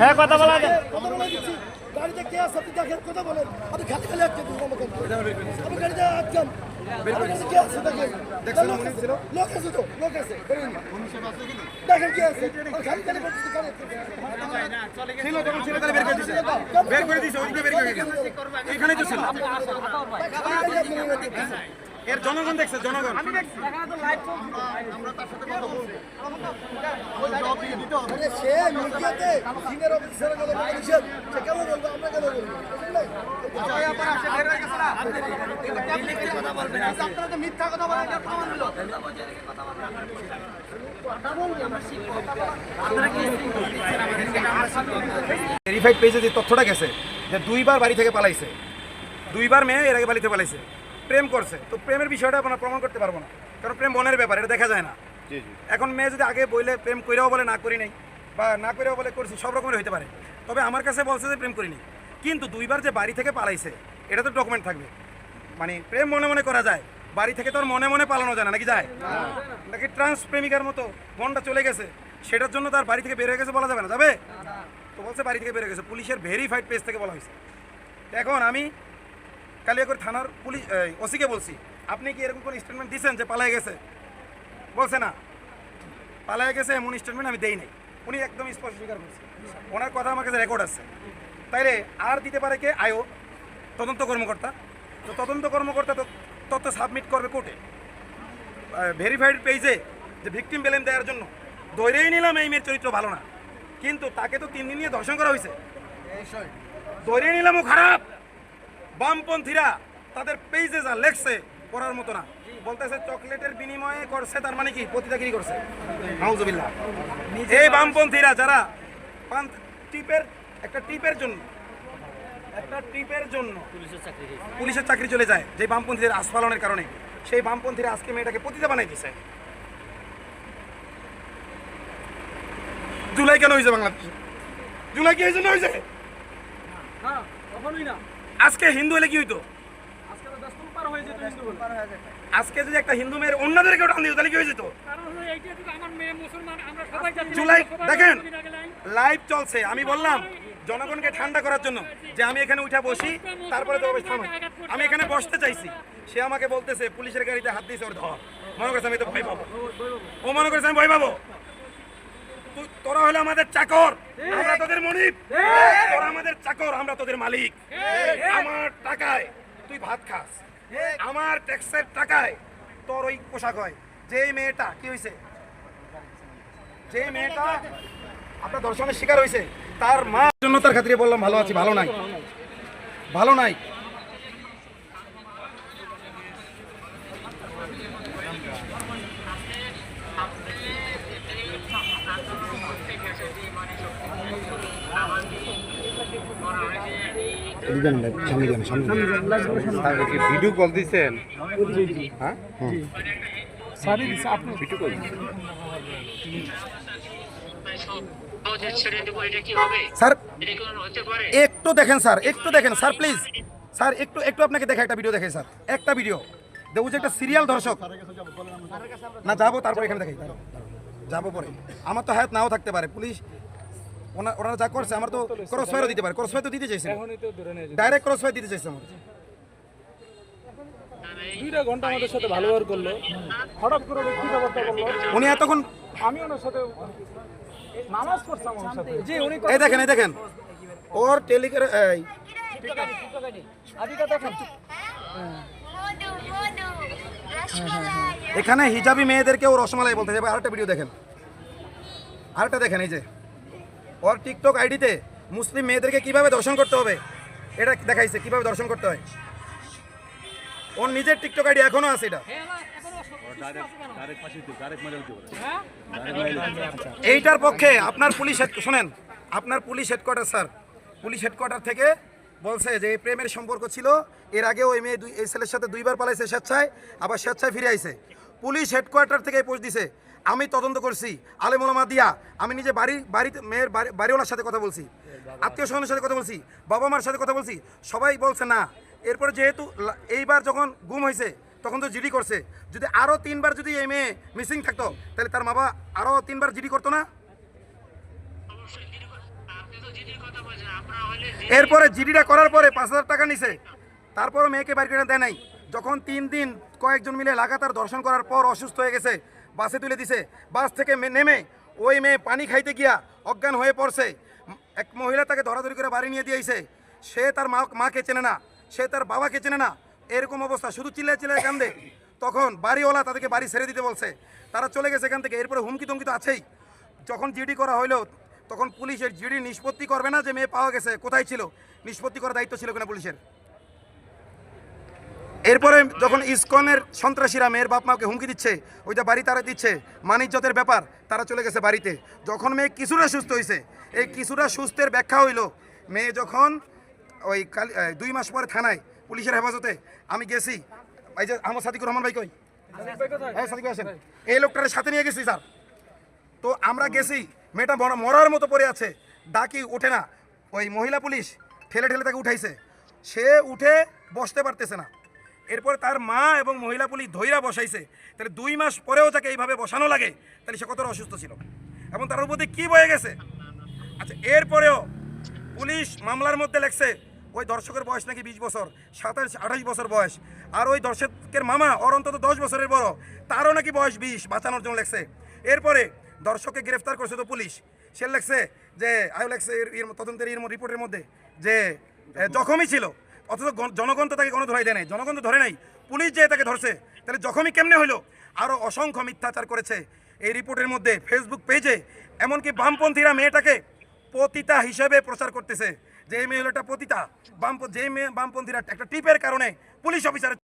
হ্যাঁ কথা বলা যায়। গাড়িতে কে আছে আপনি দেখেন, কথা বলেন। আপনি খালি খালি আটকে দিন আমাকে। আপনি গাড়িতে আটকান। কে আছে দেখেন। লোক আছে তো, লোক আছে। দেখেন কে আছে। খালি খালি বলতেছে গাড়ি ছিল তখন ছিল তাহলে বের করে দিছে ওইদিকে বের করে গেছে। এখানেই তো ছিল। এর জনগণ দেখছে, জনগণ। আমি দেখছি এখানে তো লাইভ চলছে। আমরা তার সাথে কথা বলবো। জবাব দিয়ে দিতে হবে। আরে সে মিডিয়াতে সিনিয়র অফিসার কথা বলছেন, সে কেন বলবো, আমরা কেন বলবো? ভাই আপনারা আসে বের হয়ে গেছেন না। আপনি কি কথা বলবেন? আপনারা তো মিথ্যা কথা বলেন, এটা প্রমাণ হলো। কথা বলবেন। আপনারা কি দিচ্ছেন আমাদেরকে? আমরা ভেরিফাইড পেজে যে তথ্যটা গেছে যে দুইবার বাড়ি থেকে পালাইছে, দুইবার মেয়ে এর আগে বাড়ি থেকে পালাইছে, প্রেম করছে, তো প্রেমের বিষয়টা আপনারা প্রমাণ করতে পারবো না, কারণ প্রেম মনের ব্যাপার, এটা দেখা যায় না। এখন মেয়ে যদি আগে বলে প্রেম করেও বলে না করি নাই, বা না করেও বলে করছি, সব রকমের হইতে পারে। তবে আমার কাছে বলছে যে প্রেম করিনি, কিন্তু দুইবার যে বাড়ি থেকে পালাইছে এটা তো ডকুমেন্ট থাকবে। মানে প্রেম মনে মনে করা যায়, বাড়ি থেকে তো আর মনে মনে পালানো যায় না, নাকি যায়? নাকি ট্রান্স প্রেমিকার মতো মনটা চলে গেছে, সেটার জন্য তার বাড়ি থেকে বের হয়ে গেছে বলা যাবে না, যাবে? তো বলছে বাড়ি থেকে বের হয়ে গেছে, পুলিশের ভেরিফাইড পেজ থেকে বলা হয়েছে। এখন আমি কালিয়াকৈর থানার পুলিশ ওসিকে বলছি, আপনি কি এরকম কোনো স্টেটমেন্ট দিয়েছেন যে পালায় গেছে? বলছে না, পালায় গেছে এমন স্টেটমেন্ট আমি দেই নাই। উনি একদম স্পষ্ট স্বীকার করছে, ওনার কথা আমার কাছে রেকর্ড আছে। তাইলে আর দিতে পারে কে? আয়ো, তদন্ত কর্মকর্তা। তো তদন্ত কর্মকর্তা তো তথ্য সাবমিট করবে কোর্টে, ভেরিফাইড পেজে, যে ভিকটিম ব্লেম দেওয়ার জন্য। ধরেই নিলাম এই মেয়ের চরিত্র ভালো না, কিন্তু তাকে তো 3 দিন নিয়ে ধর্ষণ করা হয়েছে, ধরে নিলাম ও খারাপ। বামপন্থীরা তাদের পেজে যা লেখছে করার মতো না, বলতেছে চকলেটের বিনিময়ে করছে, তার মানে কি পতিতাগিরি করছে। নাউজুবিল্লাহ। এই বামপন্থীরা যারা একটা টিপের জন্য পুলিশের চাকরি চলে যায়, যে বামপন্থীদের আস্ফালনের কারণে, সেই বামপন্থীরা আজকে মেয়েটাকে পতিতা বানাই দিছে। জুলাই কেন হয়েছে বাংলাদেশে? জুলাই কি হয়েছে? না হয়েছে আজকে হিন্দু হলে কি হইতো? আজকে যদি একটা হিন্দু মেয়ের অন্যদেরকে টান দিত তাহলে কি হয়ে যেত? জুলাই দেখেন লাইভ চলছে, আমি বললাম জনগণকে ঠান্ডা করার জন্য যে আমি এখানে উঠে বসি, তারপরে তো আমি এখানে বসতে চাইছি, সে আমাকে বলতেছে পুলিশের গাড়িতে হাত দিয়েছে ওর ধর, মনে করছে আমি তো ভয় পাবো, ও মনে করছে আমি ভয় পাবো। তোরা হলো আমাদের চাকর, আমরা তোদের মনিব, তোরা আমাদের চাকর, আমরা তোদের মালিক। আমার টাকায় তুই ভাত খাস, আমার ট্যাক্সের টাকায় তোর ওই পোশাক হয়। যে মেয়েটা কি হয়েছে, যে মেয়েটা আপনার ধর্ষণের শিকার হয়েছে, তার মা জন্য তার খাতিরে বললাম ভালো আছি, ভালো নাই, ভালো নাই। ভিডিও কল দিচ্ছেন? হ্যাঁ ভিডিও কল স্যার একটু দেখেন, স্যার একটু দেখেন, স্যার প্লিজ, স্যার একটু আপনাকে দেখে একটা ভিডিও দেখে, স্যার একটা ভিডিও দেখুন, একটা সিরিয়াল দর্শক না, যাবো তারপর এখানে দেখাই, যাবো পরে, আমার তো হায়াত নাও থাকতে পারে, পুলিশ ওনারা যা করছে আমার তো ক্রস ফায়ারও দিতে পারে, ক্রস ফায়ার তো দিতে চাইছে, ডাইরেক্ট ক্রস ফায়ার দিতে চাইছে আমার। 2 ঘন্টা আমাদের সাথে ভালো ব্যবহার করলো, হঠাৎ করে ব্যক্তিগতটা বললো, উনি এতক্ষণ আমি ওনার সাথে নামাজ পড়তাম ওনার সাথে। জি উনি এই দেখেন ওর টেলিকার এখানে হিজাবি মেয়েদেরকে ও রসমালাই বলতে যাবে। আরেকটা ভিডিও দেখেন, আরেকটা দেখেন, এই যে ওর টিকটক আইডিতে মুসলিম মেয়েদেরকে কিভাবে দর্শন করতে হবে এটা দেখাইছে, কিভাবে দর্শন করতে হয়। ওর নিজের টিকটক আইডি এখনো আছে, এটা এইটার পক্ষে আপনার পুলিশ শোনেন, আপনার police headquarter, sir police headquarter থেকে বলছে যে এই প্রেমের সম্পর্ক ছিল, এর আগে ওই মেয়ে এই ছেলের সাথে 2বার পালাইছে স্বেচ্ছায়, আবার স্বেচ্ছায় ফিরে আইছে। পুলিশ হেডকোয়ার্টার থেকে পোস্ট দিছে, আমি তদন্ত করছি আলেম ওলামা দিয়া, আমি নিজে বাড়িতে মেয়ের বাড়িওয়ালার সাথে কথা বলছি, আত্মীয় স্বজনের সাথে কথা বলছি, বাবা মার সাথে কথা বলছি, সবাই বলছে না। এরপরে যেহেতু এইবার যখন গুম হয়েছে তখন তো জিডি করছে, যদি আরও 3বার যদি এই মেয়ে মিসিং থাকতো তাহলে তার বাবা আরও 3বার জিডি করতো না? এরপরে জিডিটা করার পরে 5,000 টাকা নিছে, তারপরও মেয়েকে বাড়ি করে দেয় নাই। যখন 3 দিন কয়েকজন মিলে লাগাতার দর্শন করার পর অসুস্থ হয়ে গেছে, বাসে তুলে দিছে। বাস থেকে নেমে ওই মেয়ে পানি খাইতে গিয়া অজ্ঞান হয়ে পড়ছে। এক মহিলা তাকে ধরাধরি করে বাড়ি নিয়ে দিয়েছে। সে তার মাকে চেনে না, সে তার বাবাকে চেনে না, এরকম অবস্থা, শুধু চিল্লায় চিল্লায় কান্দে। তখন বাড়িওয়ালা তাদেরকে বাড়ি ছেড়ে দিতে বলছে, তারা চলে গেছে এখান থেকে। এরপরে হুমকি টুমকি তো আছেই। যখন জিডি করা হইলো তখন পুলিশের জিডি নিষ্পত্তি করবে না যে মেয়ে পাওয়া গেছে, কোথায় ছিল, নিষ্পত্তি করার দায়িত্ব ছিল কিনা পুলিশের। এরপরে যখন ইসকনের সন্ত্রাসীরা মেয়ের বাপ মাকে হুমকি দিচ্ছে, ওইটা বাড়ি তারা দিচ্ছে, মানিজ্যতের ব্যাপার, তারা চলে গেছে বাড়িতে। যখন মেয়ে কিছুটা সুস্থ হয়েছে, এই কিছুটা সুস্থের ব্যাখ্যা হইল মেয়ে যখন ওই 2 মাস পরে থানায় পুলিশের হেফাজতে আমি গেছি। এই যে আমার সাদিকুর রহমান ভাই কই, হ্যাঁ সাদিক ভাই আসেন, এই লোকটার সাথে নিয়ে গেছি স্যার। তো আমরা গেছি, মেয়েটা মরার মতো পড়ে আছে, ডাকি ওঠে না। ওই মহিলা পুলিশ ঠেলে ঠেলে তাকে উঠাইছে, সে উঠে বসতে পারতেছে না। এরপর তার মা এবং মহিলা পুলিশ ধৈরা বসাইছে। তাহলে 2 মাস পরেও তাকে এইভাবে বসানো লাগে, তাহলে সে কতটা অসুস্থ ছিল এবং তার উপর দিয়ে কী বয়ে গেছে। আচ্ছা, এরপরেও পুলিশ মামলার মধ্যে লেখছে ওই দর্শকের বয়স নাকি 20 বছর, 27-28 বছর বয়স। আর ওই দর্শকের মামা ওর অন্তত 10 বছরের বড়, তারও নাকি বয়স 20, বাঁচানোর জন্য লেখছে। এরপরে দর্শককে গ্রেফতার করছে তো পুলিশ, সে লেখছে যে আয়ু লেখছে তদন্তের রিপোর্টের মধ্যে যে জখমই ছিল। অথচ জনগণ তো তাকে কোনো ধরাই দেয় নাই, জনগণ তো ধরে নাই, পুলিশ যে তাকে ধরছে। তাহলে জখমই কেমনে হইলো? আরও অসংখ্য মিথ্যাচার করেছে এই রিপোর্টের মধ্যে, ফেসবুক পেজে। এমনকি বামপন্থীরা মেয়েটাকে পতিতা হিসেবে প্রচার করতেছে যে এই মেয়ে হলো একটা পতিতা। যে মেয়ে বামপন্থীরা একটা টিপের কারণে পুলিশ অফিসার